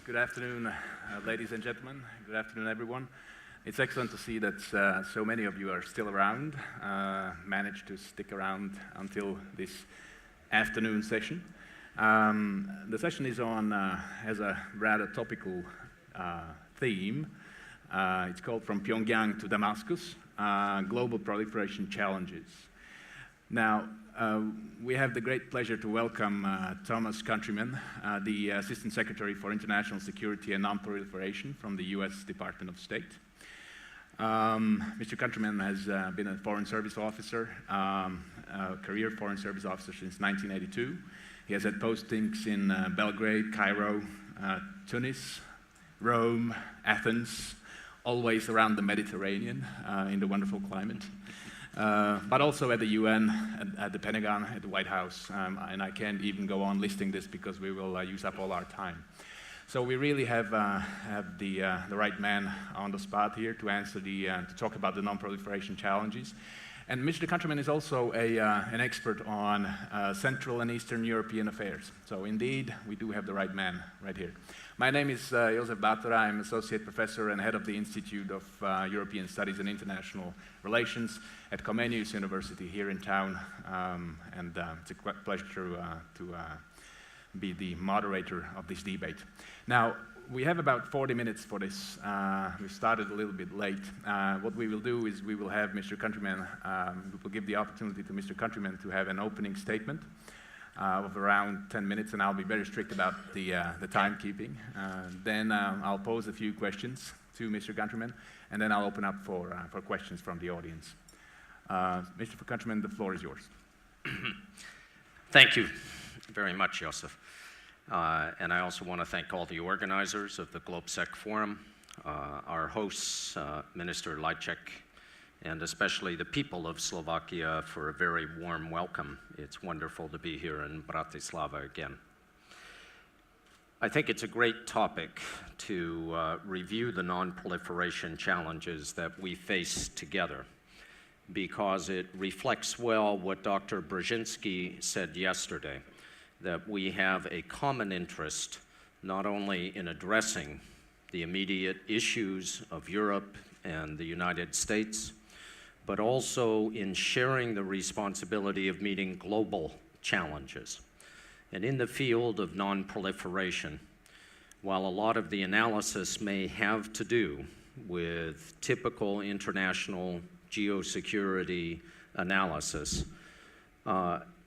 Good afternoon, ladies and gentlemen. Good afternoon, everyone. It's excellent to see that so many of you are still around, managed to stick around until this afternoon session. The session is on, has a rather topical theme. It's called From Pyongyang to Damascus, Global Proliferation Challenges. Now, we have the great pleasure to welcome Thomas COUNTRYMAN, the Assistant Secretary for International Security and Non-Proliferation from the US Department of State. Mr. COUNTRYMAN has been a Foreign Service Officer, a career Foreign Service Officer since 1982. He has had postings in Belgrade, Cairo, Tunis, Rome, Athens, always around the Mediterranean in the wonderful climate. But also at the UN, at the Pentagon, at the White House, and I can't even go on listing this because we will use up all our time. So we really have the right man on the spot here to answer to talk about the non-proliferation challenges. And Mr. COUNTRYMAN is also an expert on Central and Eastern European affairs. So indeed, we do have the right man right here. My name is JOZEF BÁTORA. I'm Associate Professor and Head of the Institute of European Studies and International Relations at Comenius University here in town. It's a pleasure to be the moderator of this debate. Now, we have about 40 minutes for this. We started a little bit late. What we will do is we will have Mr. COUNTRYMAN, we will give the opportunity to Mr. COUNTRYMAN to have an opening statement of around 10 minutes, and I'll be very strict about the timekeeping. Then I'll pose a few questions to Mr. COUNTRYMAN, and then I'll open up for questions from the audience. Mr. COUNTRYMAN, the floor is yours. Thank you very much, JOZEF. And I also want to thank all the organizers of the Globsec Forum, our hosts, Minister Lajcek, and especially the people of Slovakia for a very warm welcome. It's wonderful to be here in Bratislava again. I think it's a great topic to review the non-proliferation challenges that we face together, because it reflects well what Dr. Brzezinski said yesterday, that we have a common interest not only in addressing the immediate issues of Europe and the United States, but also in sharing the responsibility of meeting global challenges. And in the field of non-proliferation, while a lot of the analysis may have to do with typical international geosecurity analysis,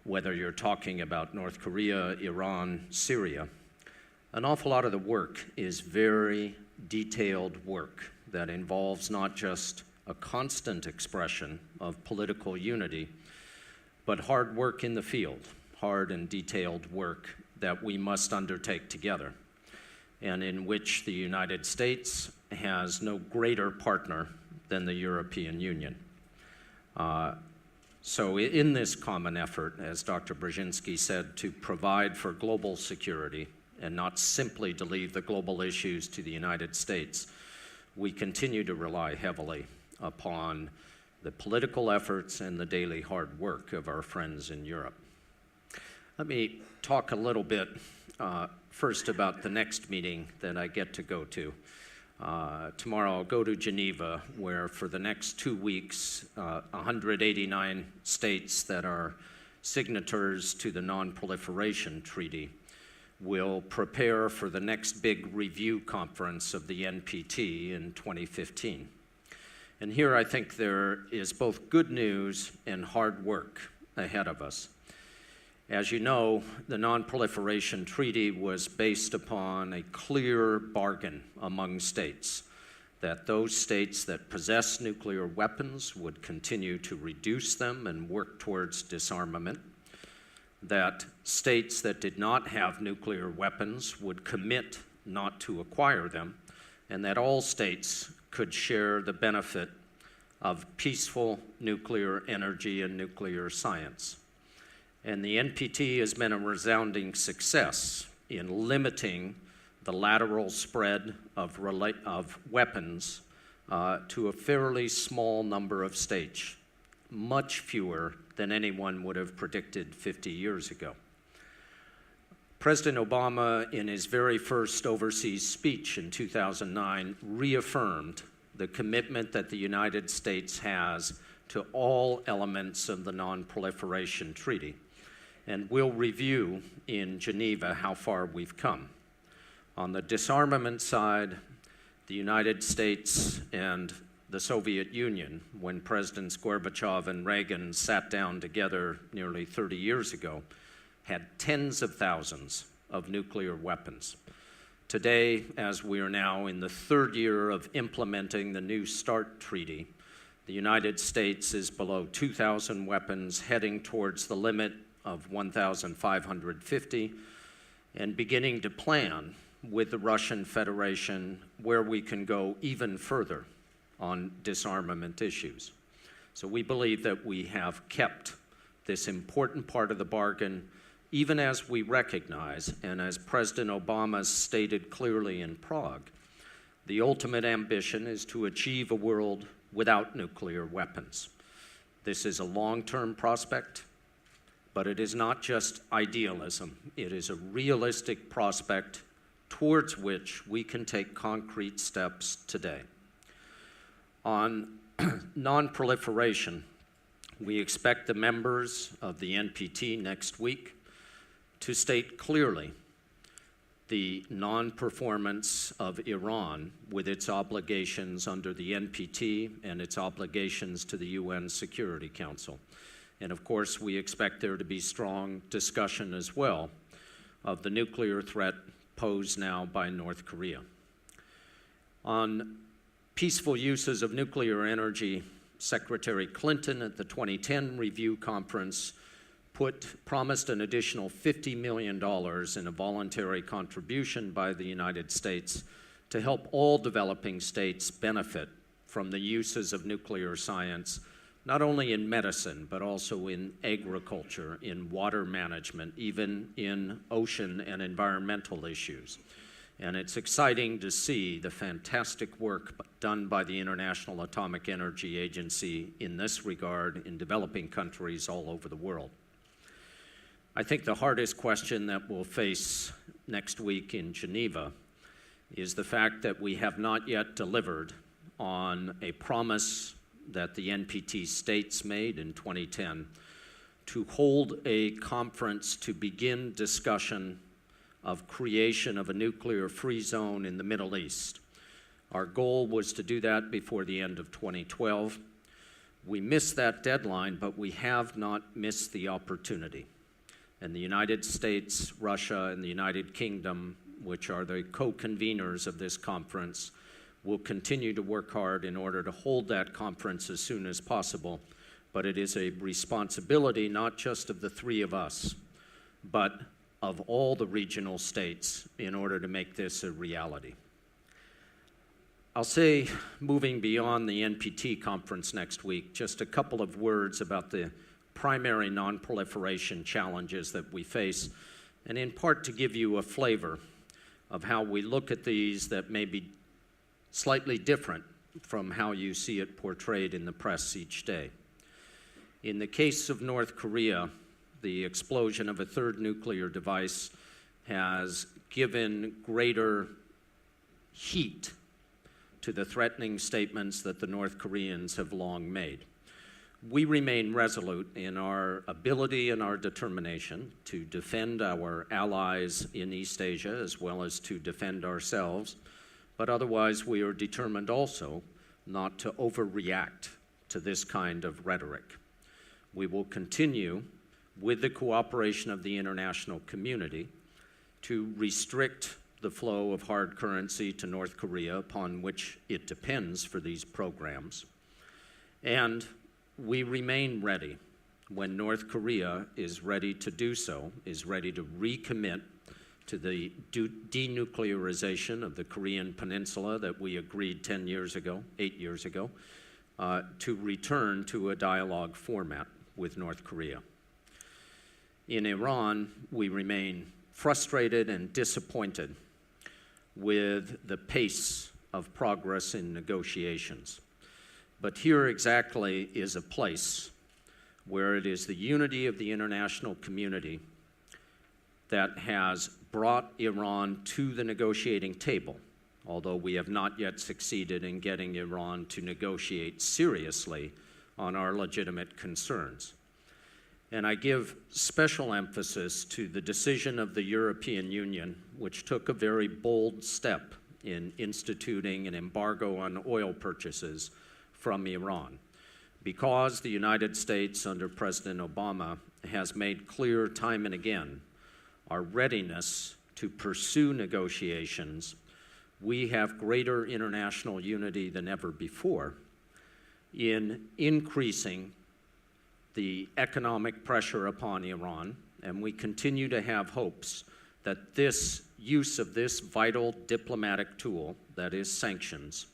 whether you're talking about North Korea, Iran, Syria, an awful lot of the work is very detailed work that involves not just a constant expression of political unity, but hard work in the field, hard and detailed work that we must undertake together, and in which the United States has no greater partner than the European Union. So in this common effort, as Dr. Brzezinski said, to provide for global security and not simply to leave the global issues to the United States, we continue to rely heavily upon the political efforts and the daily hard work of our friends in Europe. Let me talk a little bit first about the next meeting that I get to go to. Tomorrow I'll go to Geneva, where for the next 2 weeks, 189 states that are signatories to the Non-Proliferation Treaty will prepare for the next big review conference of the NPT in 2015. And here I think there is both good news and hard work ahead of us. As you know, the Non-Proliferation Treaty was based upon a clear bargain among states, that those states that possess nuclear weapons would continue to reduce them and work towards disarmament, that states that did not have nuclear weapons would commit not to acquire them, and that all states could share the benefit of peaceful nuclear energy and nuclear science. And the NPT has been a resounding success in limiting the lateral spread of weapons to a fairly small number of states, much fewer than anyone would have predicted 50 years ago. President Obama, in his very first overseas speech in 2009, reaffirmed the commitment that the United States has to all elements of the Non-Proliferation Treaty. And we'll review in Geneva how far we've come. On the disarmament side, the United States and the Soviet Union, when Presidents Gorbachev and Reagan sat down together nearly 30 years ago, had tens of thousands of nuclear weapons. Today, as we are now in the third year of implementing the New START Treaty, the United States is below 2,000 weapons, heading towards the limit of 1,550, and beginning to plan with the Russian Federation where we can go even further on disarmament issues. So we believe that we have kept this important part of the bargain, even as we recognize, and as President Obama stated clearly in Prague, the ultimate ambition is to achieve a world without nuclear weapons. This is a long-term prospect, but it is not just idealism. It is a realistic prospect towards which we can take concrete steps today. On non-proliferation, we expect the members of the NPT next week to state clearly the non-performance of Iran with its obligations under the NPT and its obligations to the UN Security Council. And of course, we expect there to be strong discussion as well of the nuclear threat posed now by North Korea. On peaceful uses of nuclear energy, Secretary Clinton at the 2010 review conference promised an additional $50 million in a voluntary contribution by the United States to help all developing states benefit from the uses of nuclear science, not only in medicine, but also in agriculture, in water management, even in ocean and environmental issues. And it's exciting to see the fantastic work done by the International Atomic Energy Agency in this regard in developing countries all over the world. I think the hardest question that we'll face next week in Geneva is the fact that we have not yet delivered on a promise that the NPT states made in 2010 to hold a conference to begin discussion of creation of a nuclear-free zone in the Middle East. Our goal was to do that before the end of 2012. We missed that deadline, but we have not missed the opportunity. And the United States, Russia, and the United Kingdom, which are the co-conveners of this conference, will continue to work hard in order to hold that conference as soon as possible. But it is a responsibility not just of the three of us, but of all the regional states in order to make this a reality. I'll say, moving beyond the NPT conference next week, just a couple of words about the primary non-proliferation challenges that we face, and in part to give you a flavor of how we look at these that may be slightly different from how you see it portrayed in the press each day. In the case of North Korea, the explosion of a third nuclear device has given greater heat to the threatening statements that the North Koreans have long made. We remain resolute in our ability and our determination to defend our allies in East Asia as well as to defend ourselves, but otherwise we are determined also not to overreact to this kind of rhetoric. We will continue with the cooperation of the international community to restrict the flow of hard currency to North Korea, upon which it depends for these programs. And we remain ready when North Korea is ready to do so, is ready to recommit to the denuclearization of the Korean Peninsula that we agreed 8 years ago, to return to a dialogue format with North Korea. In Iran, we remain frustrated and disappointed with the pace of progress in negotiations. But here exactly is a place where it is the unity of the international community that has brought Iran to the negotiating table, although we have not yet succeeded in getting Iran to negotiate seriously on our legitimate concerns. And I give special emphasis to the decision of the European Union, which took a very bold step in instituting an embargo on oil purchases from Iran, because the United States under President Obama has made clear time and again our readiness to pursue negotiations. We have greater international unity than ever before in increasing the economic pressure upon Iran, and we continue to have hopes that this use of this vital diplomatic tool, that is sanctions,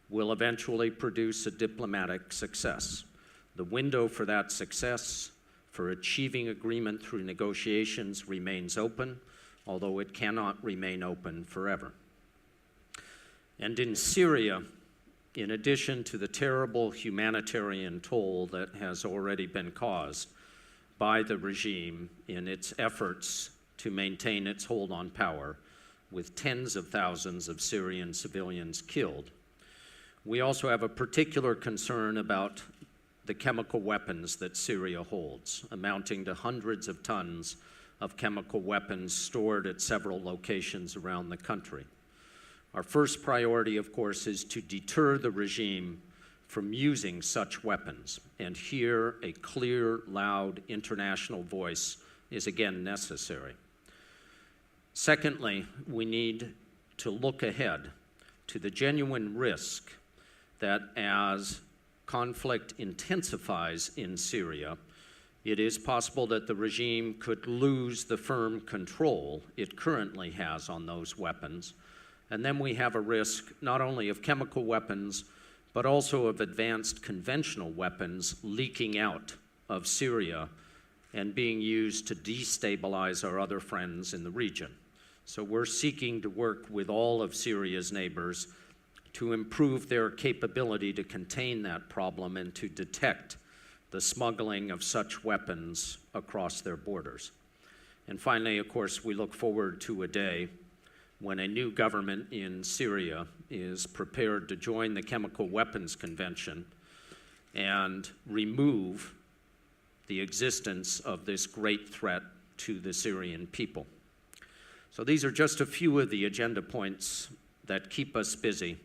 will eventually produce a diplomatic success. The window for that success, for achieving agreement through negotiations, remains open, although it cannot remain open forever. And in Syria, in addition to the terrible humanitarian toll that has already been caused by the regime in its efforts to maintain its hold on power, with tens of thousands of Syrian civilians killed, we also have a particular concern about the chemical weapons that Syria holds, amounting to hundreds of tons of chemical weapons stored at several locations around the country. Our first priority, of course, is to deter the regime from using such weapons, and here a clear, loud international voice is again necessary. Secondly, we need to look ahead to the genuine risk that as conflict intensifies in Syria, it is possible that the regime could lose the firm control it currently has on those weapons. And then we have a risk not only of chemical weapons, but also of advanced conventional weapons leaking out of Syria and being used to destabilize our other friends in the region. So we're seeking to work with all of Syria's neighbors to improve their capability to contain that problem and to detect the smuggling of such weapons across their borders. And finally, of course, we look forward to a day when a new government in Syria is prepared to join the Chemical Weapons Convention and remove the existence of this great threat to the Syrian people. So these are just a few of the agenda points that keep us busy.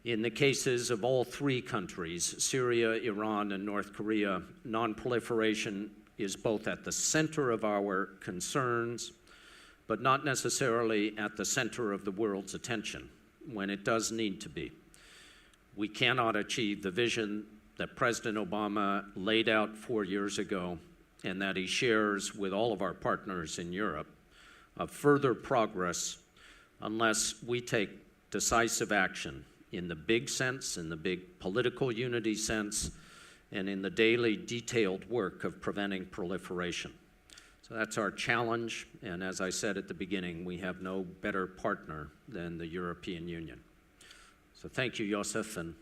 In the cases of all three countries, Syria, Iran, and North Korea, non-proliferation is both at the center of our concerns, but not necessarily at the center of the world's attention, when it does need to be. We cannot achieve the vision that President Obama laid out 4 years ago and that he shares with all of our partners in Europe of further progress unless we take decisive action in the big sense, in the big political unity sense, and in the daily detailed work of preventing proliferation. So that's our challenge, and as I said at the beginning, we have no better partner than the European Union. So thank you, JOZEF, and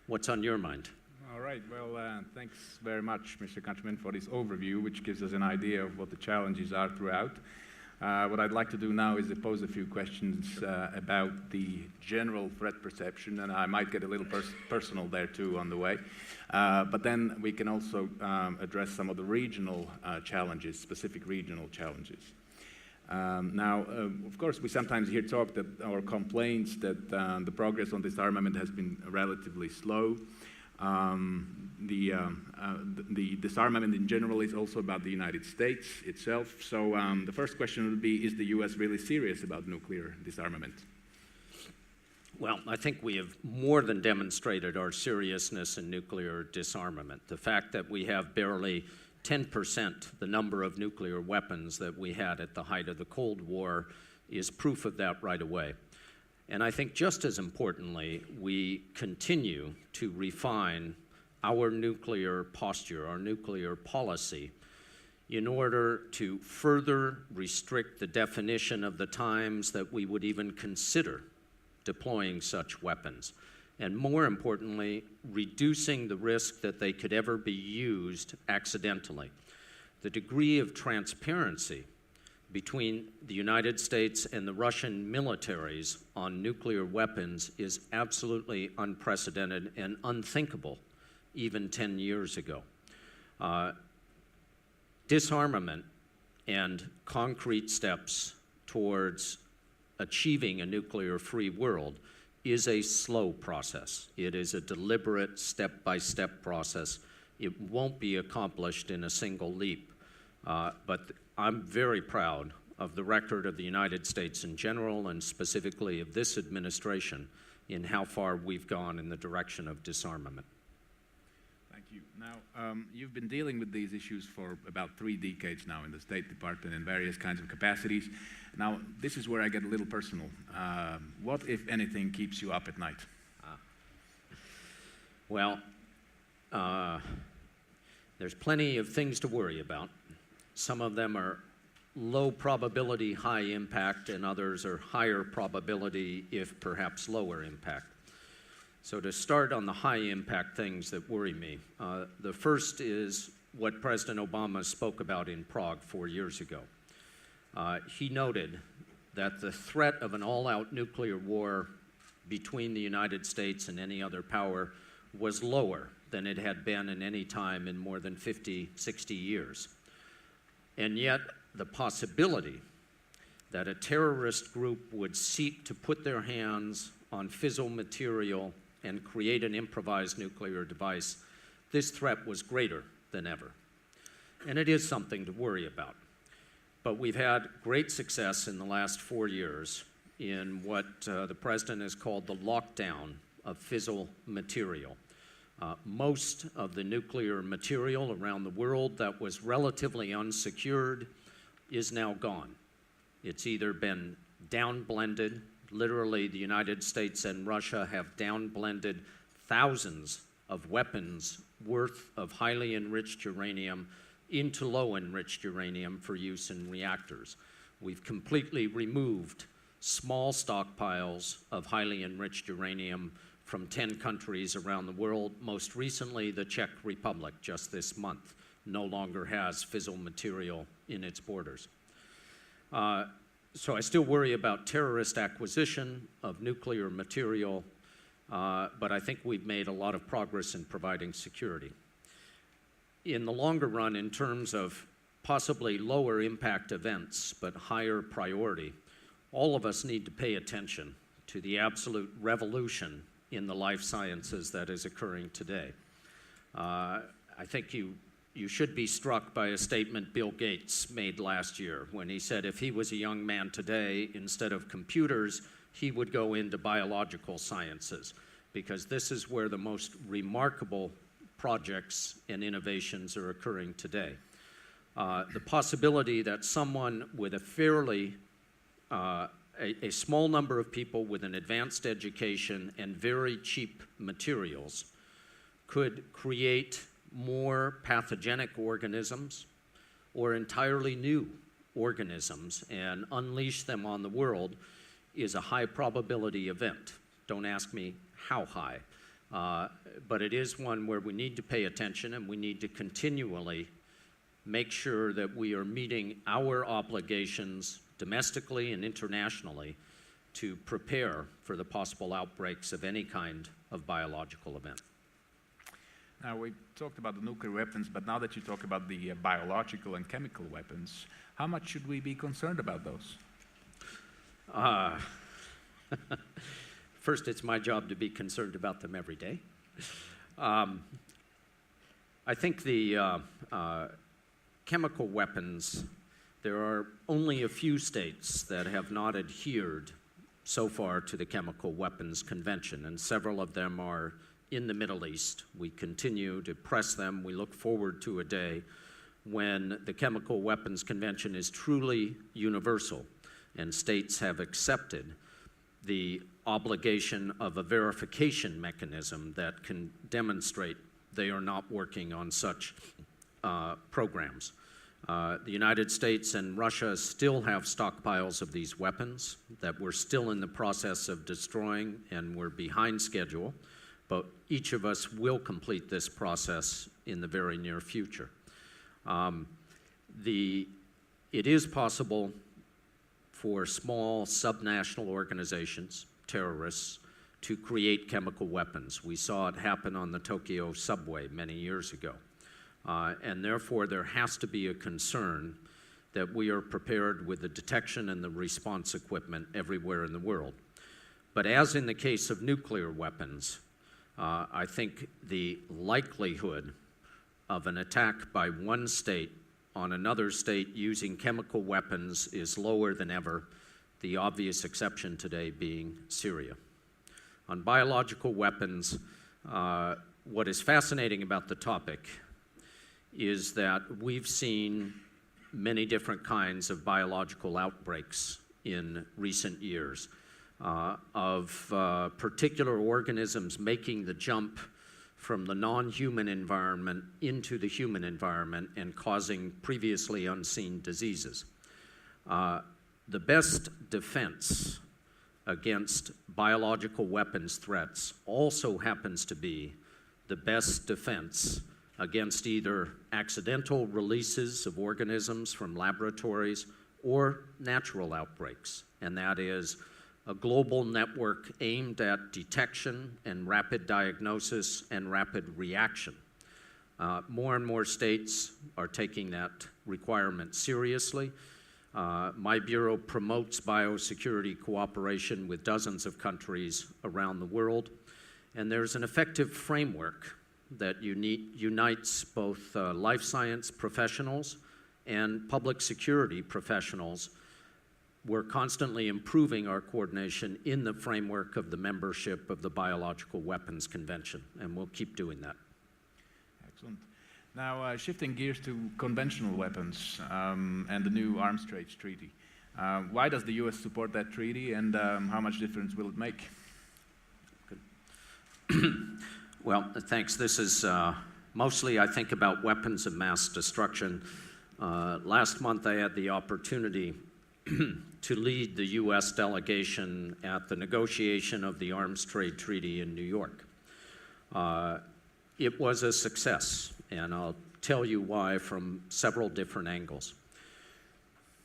what's on your mind? All right, well, thanks very much, Mr. Countryman, for this overview, which gives us an idea of what the challenges are throughout. What I'd like to do now is to pose a few questions about the general threat perception, and I might get a little personal there too on the way. But then we can also address some of the regional challenges, specific regional challenges. Now, of course, we sometimes hear talk that, or complaints that the progress on disarmament has been relatively slow. The disarmament in general is also about the United States itself. So the first question would be, is the US really serious about nuclear disarmament? Well, I think we have more than demonstrated our seriousness in nuclear disarmament. The fact that we have barely 10% the number of nuclear weapons that we had at the height of the Cold War is proof of that right away. And I think just as importantly, we continue to refine our nuclear posture, our nuclear policy, in order to further restrict the definition of the times that we would even consider deploying such weapons. And more importantly, reducing the risk that they could ever be used accidentally. The degree of transparency between the United States and the Russian militaries on nuclear weapons is absolutely unprecedented and unthinkable even 10 years ago. Disarmament and concrete steps towards achieving a nuclear-free world is a slow process. It is a deliberate, step-by-step process. It won't be accomplished in a single leap. But I'm very proud of the record of the United States in general, and specifically of this administration, in how far we've gone in the direction of disarmament. Thank you. Now, you've been dealing with these issues for about 3 decades now in the State Department in various kinds of capacities. Now, this is where I get a little personal. What, if anything, keeps you up at night? Well, there's plenty of things to worry about. Some of them are low probability, high impact, and others are higher probability, if perhaps lower impact. So to start on the high impact things that worry me, the first is what President Obama spoke about in Prague 4 years ago. He noted that the threat of an all-out nuclear war between the United States and any other power was lower than it had been in any time in more than 50, 60 years. And yet, the possibility that a terrorist group would seek to put their hands on fissile material and create an improvised nuclear device, this threat was greater than ever. And it is something to worry about. But we've had great success in the last 4 years in what the President has called the lockdown of fissile material. Most of the nuclear material around the world that was relatively unsecured is now gone. It's either been downblended. Literally, the United States and Russia have downblended thousands of weapons worth of highly enriched uranium into low-enriched uranium for use in reactors. We've completely removed small stockpiles of highly enriched uranium from 10 countries around the world. Most recently, the Czech Republic, just this month, no longer has fissile material in its borders. So I still worry about terrorist acquisition of nuclear material, but I think we've made a lot of progress in providing security. In the longer run, in terms of possibly lower impact events, but higher priority, all of us need to pay attention to the absolute revolution in the life sciences that is occurring today. I think you should be struck by a statement Bill Gates made last year when he said if he was a young man today, instead of computers, he would go into biological sciences, because this is where the most remarkable projects and innovations are occurring today. The possibility that someone with a fairly a small number of people with an advanced education and very cheap materials could create more pathogenic organisms or entirely new organisms and unleash them on the world is a high probability event. Don't ask me how high, but it is one where we need to pay attention, and we need to continually make sure that we are meeting our obligations domestically and internationally to prepare for the possible outbreaks of any kind of biological event. Now, we talked about the nuclear weapons, but now that you talk about the biological and chemical weapons, how much should we be concerned about those? First, it's my job to be concerned about them every day. I think the chemical weapons, there are only a few states that have not adhered so far to the Chemical Weapons Convention, and several of them are in the Middle East. We continue to press them. We look forward to a day when the Chemical Weapons Convention is truly universal and states have accepted the obligation of a verification mechanism that can demonstrate they are not working on such programs. The United States and Russia still have stockpiles of these weapons that we're still in the process of destroying, and we're behind schedule, but each of us will complete this process in the very near future. The It is possible for small subnational organizations, terrorists, to create chemical weapons. We saw it happen on the Tokyo subway many years ago. And therefore, there has to be a concern that we are prepared with the detection and the response equipment everywhere in the world. But as in the case of nuclear weapons, I think the likelihood of an attack by one state on another state using chemical weapons is lower than ever, the obvious exception today being Syria. On biological weapons, what is fascinating about the topic is that we've seen many different kinds of biological outbreaks in recent years of particular organisms making the jump from the non-human environment into the human environment and causing previously unseen diseases. The best defense against biological weapons threats also happens to be the best defense against either accidental releases of organisms from laboratories or natural outbreaks, and that is a global network aimed at detection and rapid diagnosis and rapid reaction. More and more states are taking that requirement seriously. My bureau promotes biosecurity cooperation with dozens of countries around the world, and there's an effective framework that unites both life science professionals and public security professionals. We're constantly improving our coordination in the framework of the membership of the Biological Weapons Convention, and we'll keep doing that. Excellent. Now, shifting gears to conventional weapons and the new Arms Trade Treaty. Why does the US support that treaty, and how much difference will it make? Well, thanks. This is mostly, I think, about weapons of mass destruction. Last month, I had the opportunity to lead the U.S. delegation at the negotiation of the Arms Trade Treaty in New York. It was a success, and I'll tell you why from several different angles.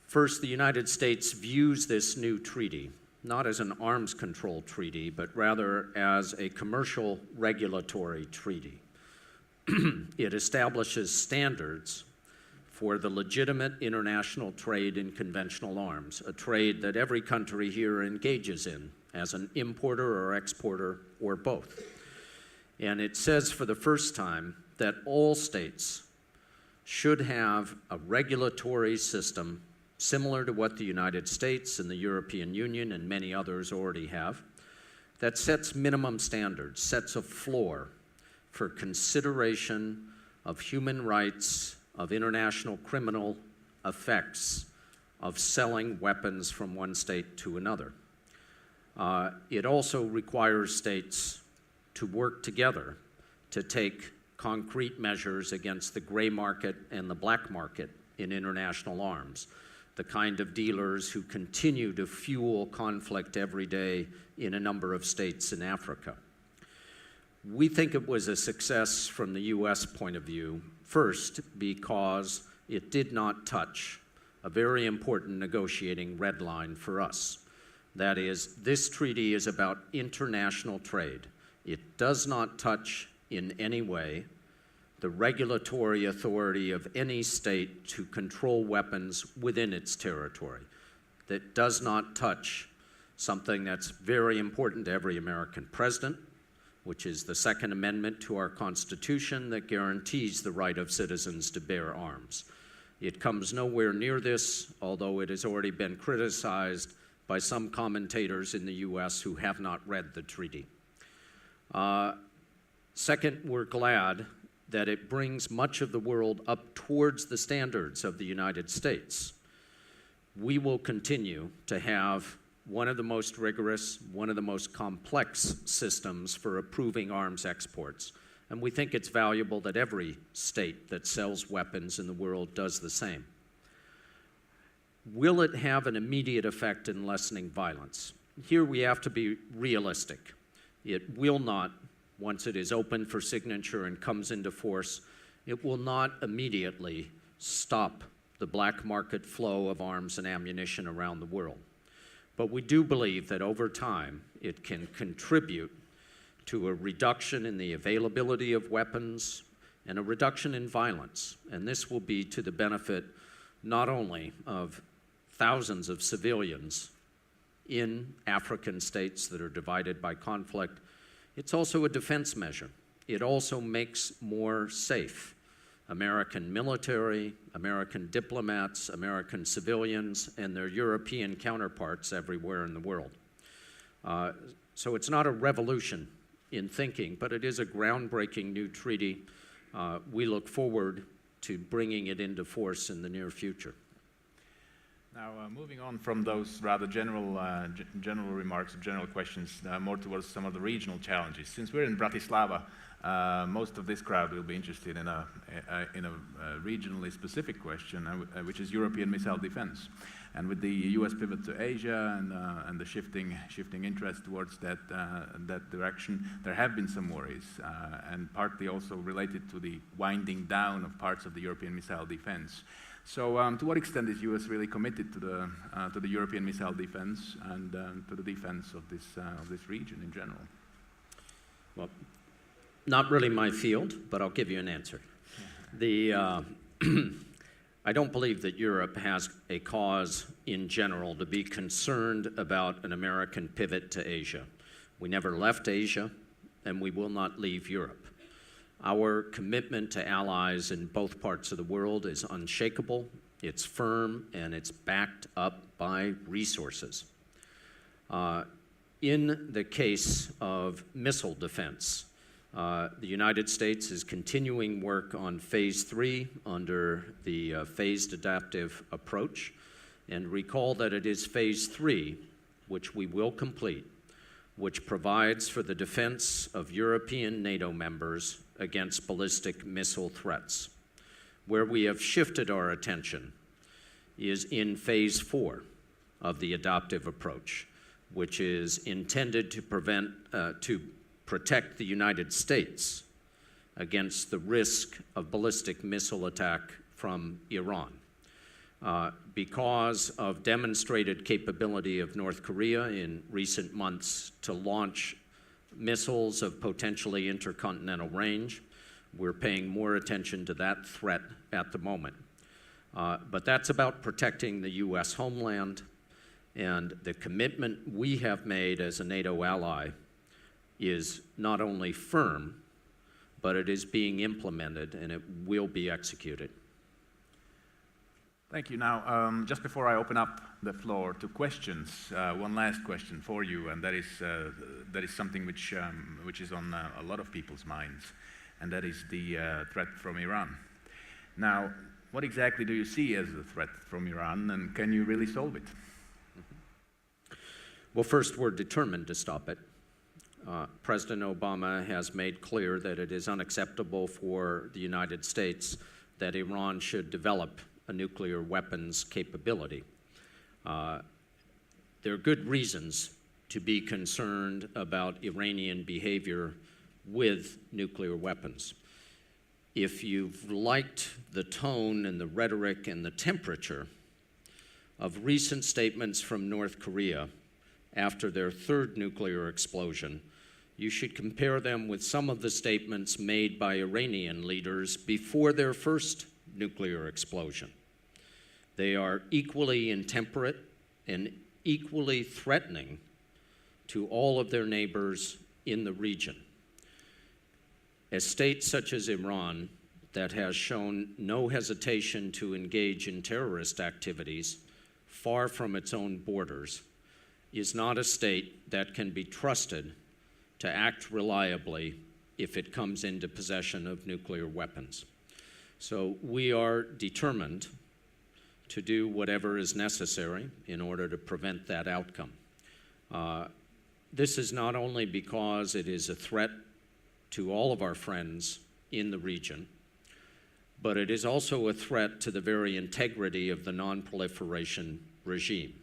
First, the United States views this new treaty not as an arms control treaty, but rather as a commercial regulatory treaty. It establishes standards for the legitimate international trade in conventional arms, a trade that every country here engages in as an importer or exporter or both. And it says for the first time that all states should have a regulatory system similar to what the United States and the European Union and many others already have, that sets minimum standards, sets a floor for consideration of human rights, of international criminal effects of selling weapons from one state to another. It also requires states to work together to take concrete measures against the gray market and the black market in international arms, the kind of dealers who continue to fuel conflict every day in a number of states in Africa. We think it was a success from the US point of view, first because it did not touch a very important negotiating red line for us. That is, this treaty is about international trade. It does not touch in any way the regulatory authority of any state to control weapons within its territory. That does not touch something that's very important to every American president, which is the Second Amendment to our Constitution that guarantees the right of citizens to bear arms. It comes nowhere near this, although it has already been criticized by some commentators in the US who have not read the treaty. Second, we're glad that it brings much of the world up towards the standards of the United States. We will continue to have one of the most rigorous, one of the most complex systems for approving arms exports. And we think it's valuable that every state that sells weapons in the world does the same. Will it have an immediate effect in lessening violence? Here we have to be realistic. It will not, once it is open for signature and comes into force, it will not immediately stop the black market flow of arms and ammunition around the world. But we do believe that over time, it can contribute to a reduction in the availability of weapons and a reduction in violence. And this will be to the benefit not only of thousands of civilians in African states that are divided by conflict, it's also a defense measure. It also makes more safe American military, American diplomats, American civilians, and their European counterparts everywhere in the world. So it's not a revolution in thinking, but it is a groundbreaking new treaty. We look forward to bringing it into force in the near future. Now, moving on from those rather general remarks, general questions, more towards some of the regional challenges. Since we're in Bratislava, most of this crowd will be interested in a regionally specific question, which is European missile defense. And with the U.S. pivot to Asia and the shifting interest towards that direction, there have been some worries, and partly also related to the winding down of parts of the European missile defense. So, to what extent is U.S. really committed to the European missile defense and to the defense of this region in general? Well, not really my field, but I'll give you an answer. I don't believe that Europe has a cause in general to be concerned about an American pivot to Asia. We never left Asia, and we will not leave Europe. Our commitment to allies in both parts of the world is unshakable, it's firm, and it's backed up by resources. In the case of missile defense, the United States is continuing work on Phase 3 under the phased adaptive approach. And recall that it is Phase 3, which we will complete, which provides for the defense of European NATO members against ballistic missile threats. Where we have shifted our attention is in Phase 4 of the adaptive approach, which is intended to protect the United States against the risk of ballistic missile attack from Iran. Because of demonstrated capability of North Korea in recent months to launch missiles of potentially intercontinental range, we're paying more attention to that threat at the moment. But that's about protecting the U.S. homeland, and the commitment we have made as a NATO ally is not only firm, but it is being implemented and it will be executed. Thank you. Now, just before I open up the floor to questions, one last question for you, and that is something which is on a lot of people's minds, and that is the threat from Iran. Now, what exactly do you see as a threat from Iran, and can you really solve it? Well, first, we're determined to stop it. President Obama has made clear that it is unacceptable for the United States that Iran should develop a nuclear weapons capability. There are good reasons to be concerned about Iranian behavior with nuclear weapons. If you've liked the tone and the rhetoric and the temperature of recent statements from North Korea after their third nuclear explosion, you should compare them with some of the statements made by Iranian leaders before their first nuclear explosion. They are equally intemperate and equally threatening to all of their neighbors in the region. A state such as Iran that has shown no hesitation to engage in terrorist activities far from its own borders is not a state that can be trusted to act reliably if it comes into possession of nuclear weapons. So we are determined to do whatever is necessary in order to prevent that outcome. This is not only because it is a threat to all of our friends in the region, but it is also a threat to the very integrity of the non-proliferation regime.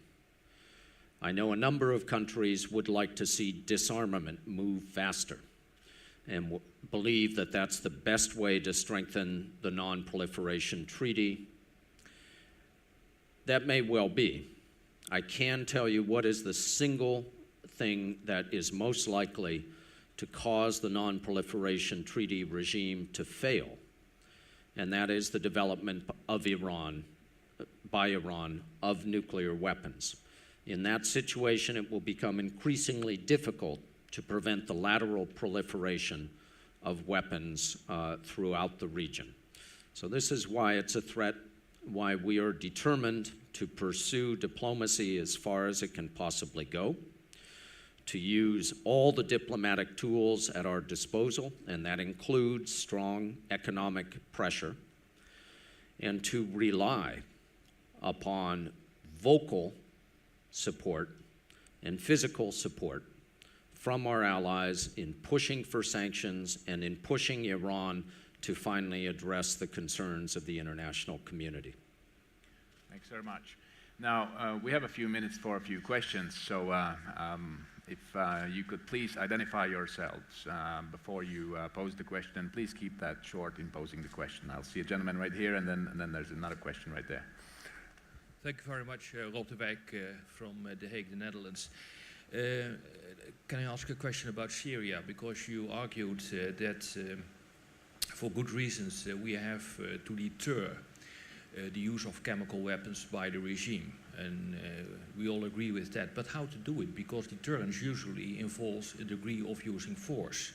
I know a number of countries would like to see disarmament move faster and believe that that's the best way to strengthen the non-proliferation treaty That may well be. I can tell you what is the single thing that is most likely to cause the Non-Proliferation Treaty regime to fail, and that is the development of by Iran, of nuclear weapons. In that situation, it will become increasingly difficult to prevent the lateral proliferation of weapons throughout the region. So this is why it's a threat, why we are determined to pursue diplomacy as far as it can possibly go, to use all the diplomatic tools at our disposal, and that includes strong economic pressure, and to rely upon vocal support and physical support from our allies in pushing for sanctions and in pushing Iran to finally address the concerns of the international community. Thanks very much. Now, we have a few minutes for a few questions, so if you could please identify yourselves before you pose the question, and please keep that short in posing the question. I'll see a gentleman right here, and then there's another question right there. Thank you very much, Rob de Wijk from The Hague, the Netherlands. Can I ask a question about Syria? Because you argued that for good reasons we have to deter the use of chemical weapons by the regime, and we all agree with that. But how to do it? Because deterrence usually involves a degree of using force.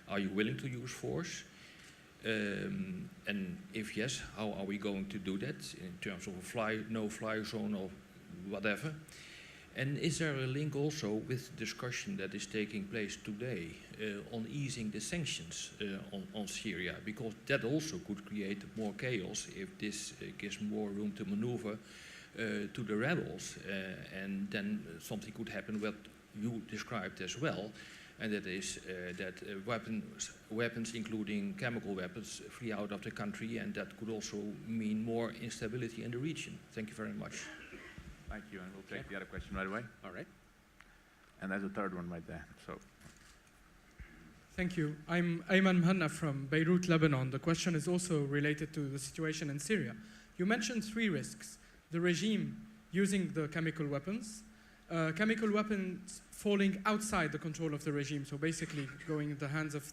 Are you willing to use force? And if yes, how are we going to do that in terms of a no-fly zone or whatever? And is there a link also with the discussion that is taking place today on easing the sanctions on Syria? Because that also could create more chaos if this gives more room to maneuver to the rebels. And then something could happen what you described as well, and that is that weapons, including chemical weapons, flee out of the country, and that could also mean more instability in the region. Thank you very much. Thank you, and we'll take the other question right away. All right. And there's a third one right there. So. Thank you. I'm Ayman Mhanna from Beirut, Lebanon. The question is also related to the situation in Syria. You mentioned three risks: the regime using the chemical weapons falling outside the control of the regime, so basically going in the hands of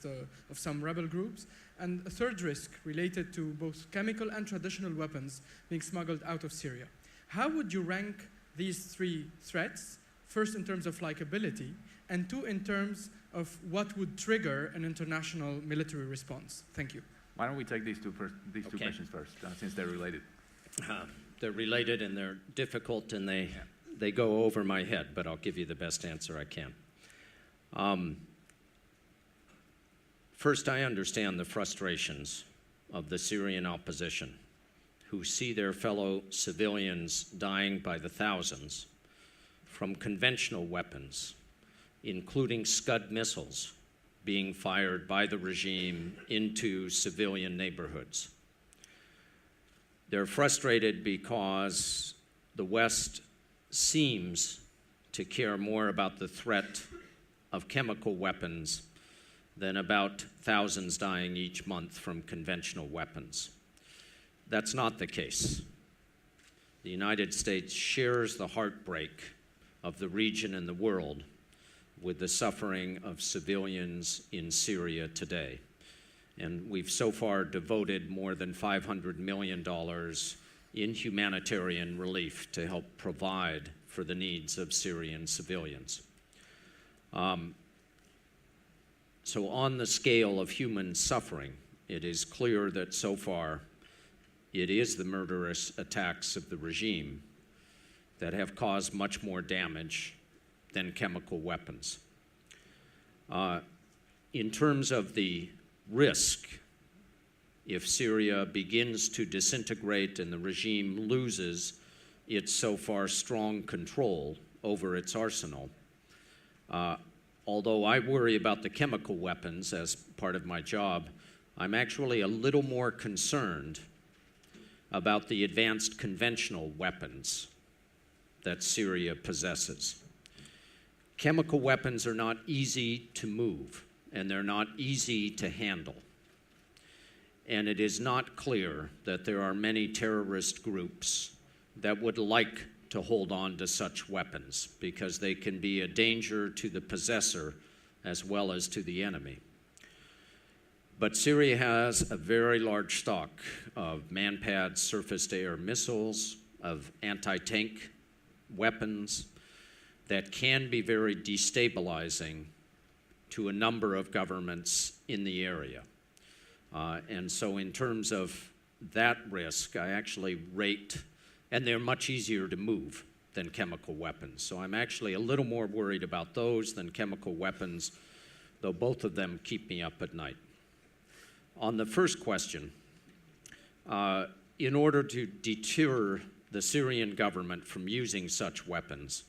some rebel groups, and a third risk related to both chemical and traditional weapons being smuggled out of Syria. How would you rank these three threats, first in terms of likability, and two in terms of what would trigger an international military response? Thank you. Why don't we take these two questions first, since they're related? They're related and they're difficult, and they go over my head, but I'll give you the best answer I can. First, I understand the frustrations of the Syrian opposition, who see their fellow civilians dying by the thousands from conventional weapons, including Scud missiles being fired by the regime into civilian neighborhoods. They're frustrated because the West seems to care more about the threat of chemical weapons than about thousands dying each month from conventional weapons. That's not the case. The United States shares the heartbreak of the region and the world with the suffering of civilians in Syria today. And we've so far devoted more than $500 million in humanitarian relief to help provide for the needs of Syrian civilians. So on the scale of human suffering, it is clear that so far it is the murderous attacks of the regime that have caused much more damage than chemical weapons. In terms of the risk, if Syria begins to disintegrate and the regime loses its so far strong control over its arsenal, although I worry about the chemical weapons as part of my job, I'm actually a little more concerned about the advanced conventional weapons that Syria possesses. Chemical weapons are not easy to move, and they're not easy to handle. And it is not clear that there are many terrorist groups that would like to hold on to such weapons because they can be a danger to the possessor as well as to the enemy. But Syria has a very large stock of man-pad surface-to-air missiles, of anti-tank weapons that can be very destabilizing to a number of governments in the area. And so in terms of that risk, I actually rate, and they're much easier to move than chemical weapons. So I'm actually a little more worried about those than chemical weapons, though both of them keep me up at night. On the first question, in order to deter the Syrian government from using such weapons,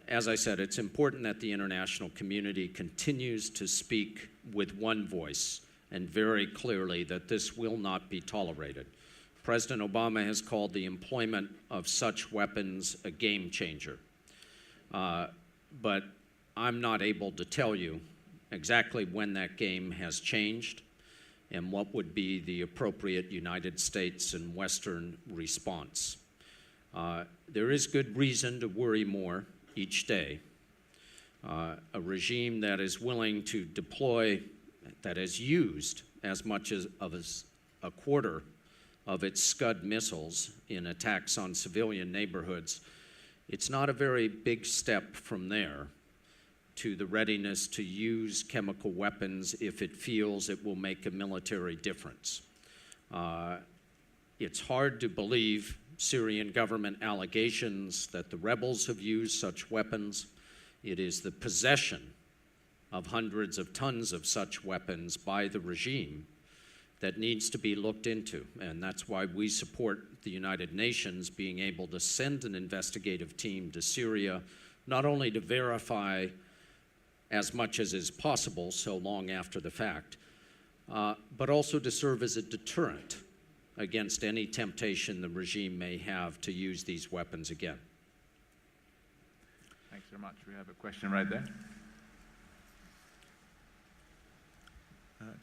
as I said, it's important that the international community continues to speak with one voice and very clearly that this will not be tolerated. President Obama has called the employment of such weapons a game changer. But I'm not able to tell you exactly when that game has changed and what would be the appropriate United States and Western response. There is good reason to worry more each day. A regime that is willing to deploy, that has used as much as a quarter of its Scud missiles in attacks on civilian neighborhoods, it's not a very big step from there to the readiness to use chemical weapons if it feels it will make a military difference. It's hard to believe Syrian government allegations that the rebels have used such weapons. It is the possession of hundreds of tons of such weapons by the regime that needs to be looked into. And that's why we support the United Nations being able to send an investigative team to Syria, not only to verify as much as is possible so long after the fact, but also to serve as a deterrent against any temptation the regime may have to use these weapons again. Thanks very much. We have a question right there.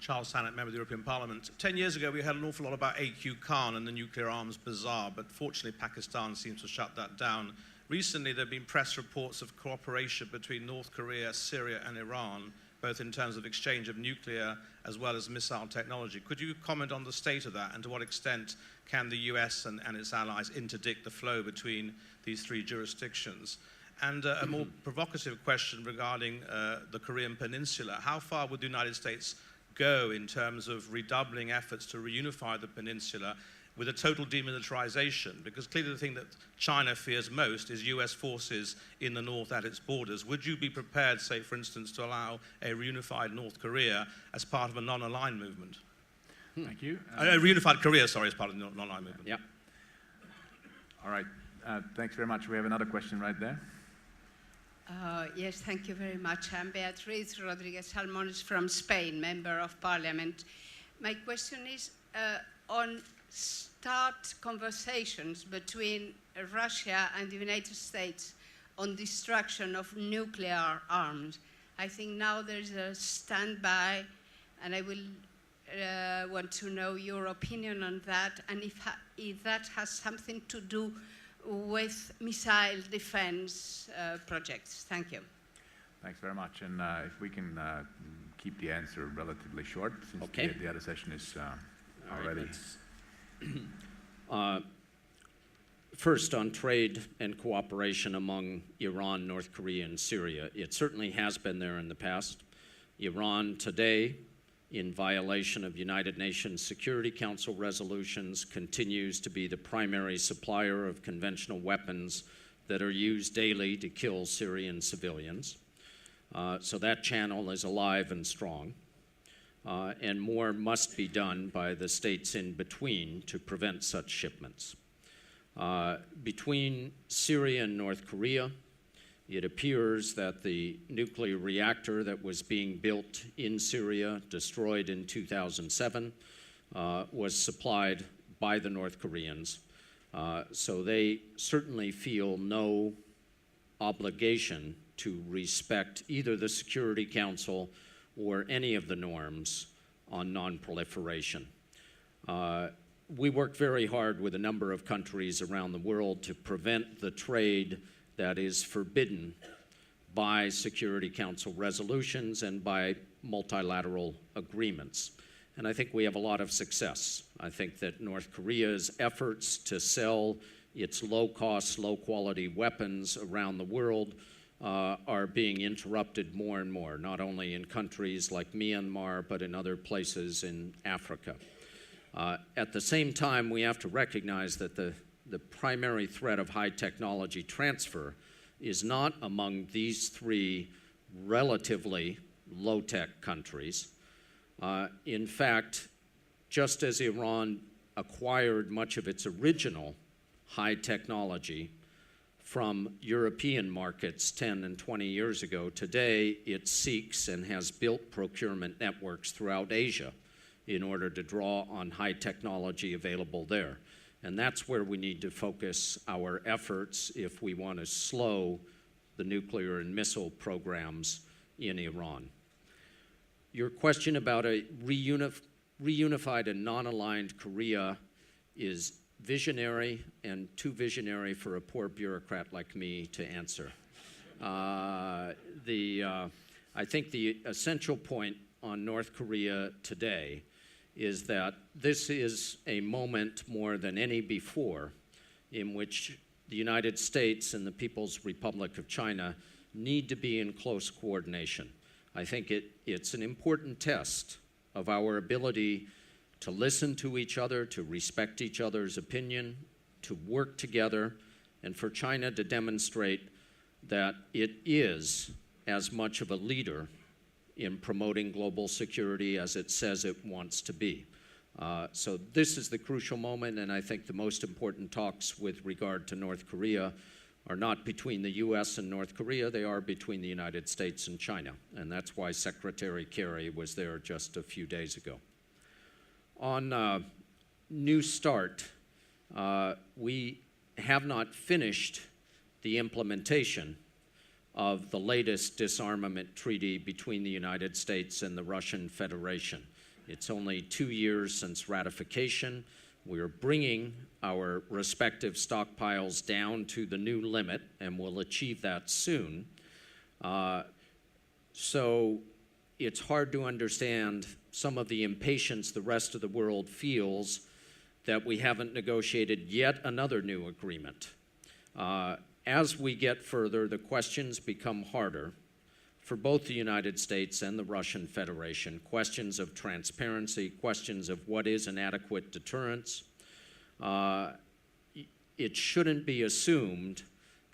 Charles Sannett, member of the European Parliament. 10 years ago, we heard an awful lot about AQ Khan and the nuclear arms bazaar, but fortunately, Pakistan seems to shut that down. Recently, there have been press reports of cooperation between North Korea, Syria, and Iran, both in terms of exchange of nuclear as well as missile technology. Could you comment on the state of that, and to what extent can the US and its allies interdict the flow between these three jurisdictions? And a more provocative question regarding the Korean Peninsula. How far would the United States go in terms of redoubling efforts to reunify the peninsula with a total demilitarization? Because clearly the thing that China fears most is US forces in the north at its borders. Would you be prepared, say, for instance, to allow a reunified North Korea as part of a non-aligned movement? Thank you. A reunified Korea, sorry, as part of the non-aligned movement. Yeah. All right. Thanks very much. We have another question right there. Yes, thank you very much. I'm Beatriz Rodriguez Salmones from Spain, Member of Parliament. My question is on start conversations between Russia and the United States on destruction of nuclear arms. I think now there's a standby, and I will want to know your opinion on that, and if that has something to do with missile defense projects. Thank you. Thanks very much. And if we can keep the answer relatively short, since okay. the other session is already. First, on trade and cooperation among Iran, North Korea, and Syria. It certainly has been there in the past. Iran today, in violation of United Nations Security Council resolutions, continues to be the primary supplier of conventional weapons that are used daily to kill Syrian civilians. So that channel is alive and strong. And more must be done by the states in between to prevent such shipments. Between Syria and North Korea, it appears that the nuclear reactor that was being built in Syria, destroyed in 2007, was supplied by the North Koreans. So they certainly feel no obligation to respect either the Security Council or any of the norms on non-proliferation. we work very hard with a number of countries around the world to prevent the trade that is forbidden by Security Council resolutions and by multilateral agreements. And I think we have a lot of success. I think that North Korea's efforts to sell its low-cost, low-quality weapons around the world are being interrupted more and more, not only in countries like Myanmar, but in other places in Africa. At the same time, we have to recognize that the primary threat of high technology transfer is not among these three relatively low-tech countries. In fact, just as Iran acquired much of its original high technology from European markets 10 and 20 years ago, today it seeks and has built procurement networks throughout Asia in order to draw on high technology available there. And that's where we need to focus our efforts if we want to slow the nuclear and missile programs in Iran. Your question about a reunified and non-aligned Korea is visionary and too visionary for a poor bureaucrat like me to answer. I think the essential point on North Korea today is that this is a moment more than any before in which the United States and the People's Republic of China need to be in close coordination. I think it's an important test of our ability to listen to each other, to respect each other's opinion, to work together, and for China to demonstrate that it is as much of a leader in promoting global security as it says it wants to be. So this is the crucial moment, and I think the most important talks with regard to North Korea are not between the US and North Korea, they are between the United States and China, and that's why Secretary Kerry was there just a few days ago. On New START, we have not finished the implementation of the latest disarmament treaty between the United States and the Russian Federation. It's only 2 years since ratification. We are bringing our respective stockpiles down to the new limit, and we'll achieve that soon. So it's hard to understand some of the impatience the rest of the world feels that we haven't negotiated yet another new agreement. As we get further, the questions become harder for both the United States and the Russian Federation. Questions of transparency, questions of what is an adequate deterrence. It shouldn't be assumed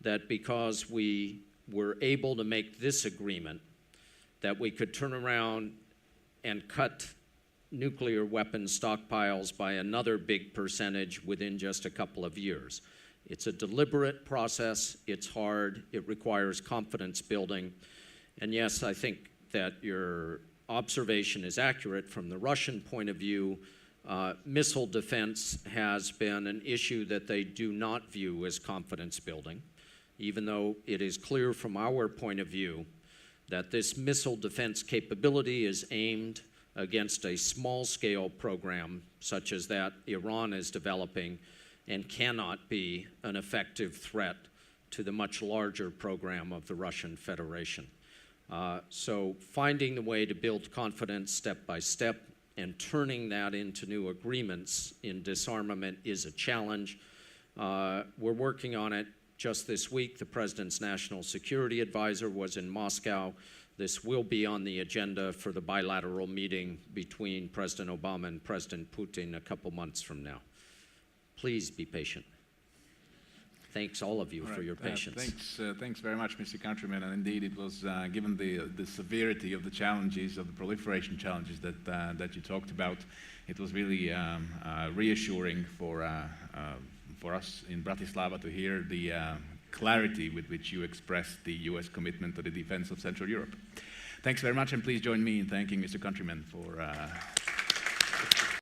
that because we were able to make this agreement, that we could turn around and cut nuclear weapon stockpiles by another big percentage within just a couple of years. It's a deliberate process, it's hard, it requires confidence building. And yes, I think that your observation is accurate from the Russian point of view. Missile defense has been an issue that they do not view as confidence building, even though it is clear from our point of view that this missile defense capability is aimed against a small-scale program such as that Iran is developing and cannot be an effective threat to the much larger program of the Russian Federation. So finding the way to build confidence step by step and turning that into new agreements in disarmament is a challenge. We're working on it. Just this week, the President's National Security Advisor was in Moscow. This will be on the agenda for the bilateral meeting between President Obama and President Putin a couple months from now. Please be patient. Thanks all of you for your patience. Thanks very much, Mr. Countryman. And indeed, it was given the severity of the challenges, of the proliferation challenges that you talked about, it was really reassuring for us in Bratislava to hear the clarity with which you expressed the U.S. commitment to the defense of Central Europe. Thanks very much, and please join me in thanking Mr. Countryman for